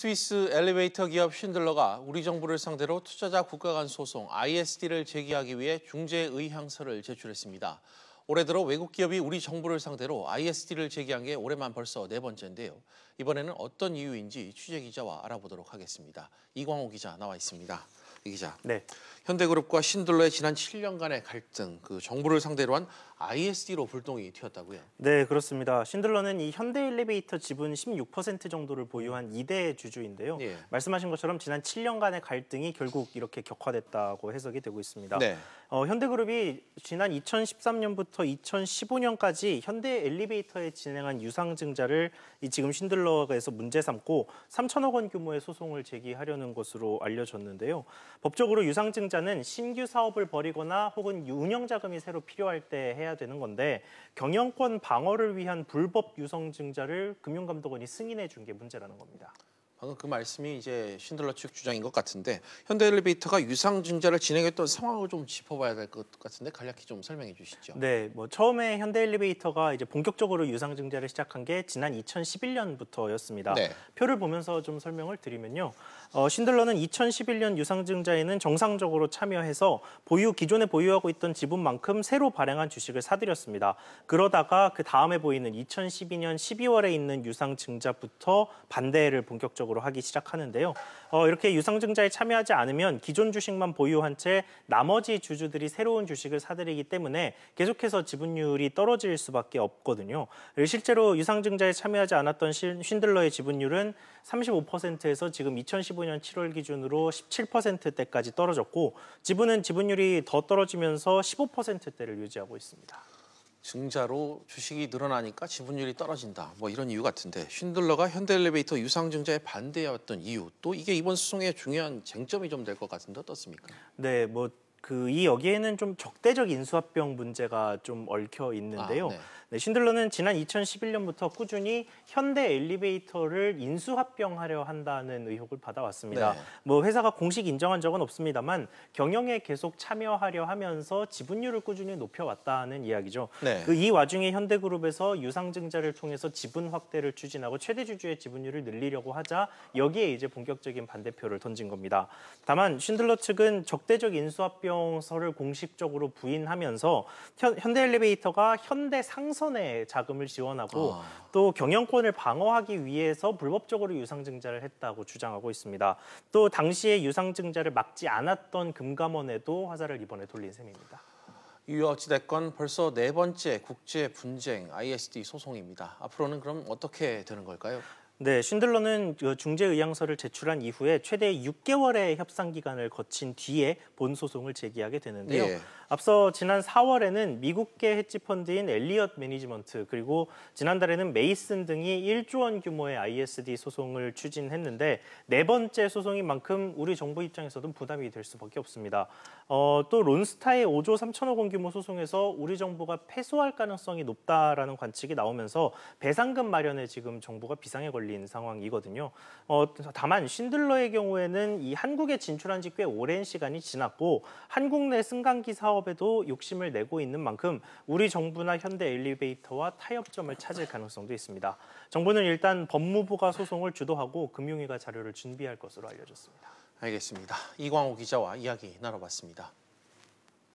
스위스 엘리베이터 기업 쉰들러가 우리 정부를 상대로 투자자 국가 간 소송 ISD를 제기하기 위해 중재 의향서를 제출했습니다. 올해 들어 외국 기업이 우리 정부를 상대로 ISD를 제기한 게 올해만 벌써 네 번째인데요. 이번에는 어떤 이유인지 취재 기자와 알아보도록 하겠습니다. 이광호 기자 나와 있습니다. 이 기자. 네. 현대그룹과 쉰들러의 지난 7년간의 갈등, 정부를 상대로 한 ISD로 불똥이 튀었다고요? 네, 그렇습니다. 쉰들러는 이 현대엘리베이터 지분 16% 정도를 보유한 2대 주주인데요. 예. 말씀하신 것처럼 지난 7년간의 갈등이 결국 이렇게 격화됐다고 해석이 되고 있습니다. 네. 현대그룹이 지난 2013년부터 2015년까지 현대엘리베이터에 진행한 유상증자를 지금 쉰들러에서 문제 삼고 3천억 원 규모의 소송을 제기하려는 것으로 알려졌는데요. 법적으로 유상증자는 신규 사업을 벌이거나 혹은 운영 자금이 새로 필요할 때 해야 되는 건데 경영권 방어를 위한 불법 유상증자를 금융감독원이 승인해 준 게 문제라는 겁니다. 방금 그 말씀이 이제 쉰들러 측 주장인 것 같은데 현대엘리베이터가 유상증자를 진행했던 상황을 좀 짚어봐야 될 것 같은데 간략히 좀 설명해 주시죠. 네, 처음에 현대엘리베이터가 이제 본격적으로 유상증자를 시작한 게 지난 2011년부터였습니다. 네. 표를 보면서 좀 설명을 드리면요. 쉰들러는 2011년 유상증자에는 정상적으로 참여해서 기존에 보유하고 있던 지분만큼 새로 발행한 주식을 사들였습니다. 그러다가 그 다음에 보이는 2012년 12월에 있는 유상증자부터 반대를 본격적으로 하기 시작하는데요. 이렇게 유상증자에 참여하지 않으면 기존 주식만 보유한 채 나머지 주주들이 새로운 주식을 사들이기 때문에 계속해서 지분율이 떨어질 수밖에 없거든요. 실제로 유상증자에 참여하지 않았던 쉰들러의 지분율은 35%에서 지금 2015년 7월 기준으로 17%대까지 떨어졌고 지분율이 더 떨어지면서 15%대를 유지하고 있습니다. 증자로 주식이 늘어나니까 지분율이 떨어진다. 이런 이유 같은데 쉰들러가 현대엘리베이터 유상증자에 반대해왔던 이유 또 이게 이번 소송의 중요한 쟁점이 좀 될 것 같은데 어떻습니까? 네, 여기에는 좀 적대적 인수합병 문제가 좀 얽혀 있는데요. 네, 쉰들러는 지난 2011년부터 꾸준히 현대엘리베이터를 인수합병하려 한다는 의혹을 받아왔습니다. 네. 회사가 공식 인정한 적은 없습니다만 경영에 계속 참여하려 하면서 지분율을 꾸준히 높여왔다는 이야기죠. 네. 이 와중에 현대그룹에서 유상증자를 통해서 지분 확대를 추진하고 최대 주주의 지분율을 늘리려고 하자 여기에 이제 본격적인 반대표를 던진 겁니다. 다만 쉰들러 측은 적대적 인수합병서를 공식적으로 부인하면서 현대엘리베이터가 현대상선에 자금을 지원하고 또 경영권을 방어하기 위해서 불법적으로 유상증자를 했다고 주장하고 있습니다. 또 당시에 유상증자를 막지 않았던 금감원에도 화살을 이번에 돌린 셈입니다. 어찌됐건 벌써 네 번째 국제 분쟁 ISD 소송입니다. 앞으로는 그럼 어떻게 되는 걸까요? 네, 쉰들러는 중재 의향서를 제출한 이후에 최대 6개월의 협상 기간을 거친 뒤에 본 소송을 제기하게 되는데요. 예. 앞서 지난 4월에는 미국계 헤지펀드인 엘리엇 매니지먼트 그리고 지난달에는 메이슨 등이 1조 원 규모의 ISD 소송을 추진했는데 네 번째 소송인 만큼 우리 정부 입장에서도 부담이 될 수밖에 없습니다. 또 론스타의 5조 3천억 원 규모 소송에서 우리 정부가 패소할 가능성이 높다라는 관측이 나오면서 배상금 마련에 지금 정부가 비상에 걸린 상황이거든요. 다만 쉰들러의 경우에는 이 한국에 진출한 지 꽤 오랜 시간이 지났고 한국 내 승강기 사업에도 욕심을 내고 있는 만큼 우리 정부나 현대엘리베이터와 타협점을 찾을 가능성도 있습니다. 정부는 일단 법무부가 소송을 주도하고 금융위가 자료를 준비할 것으로 알려졌습니다. 알겠습니다. 이광호 기자와 이야기 나눠봤습니다.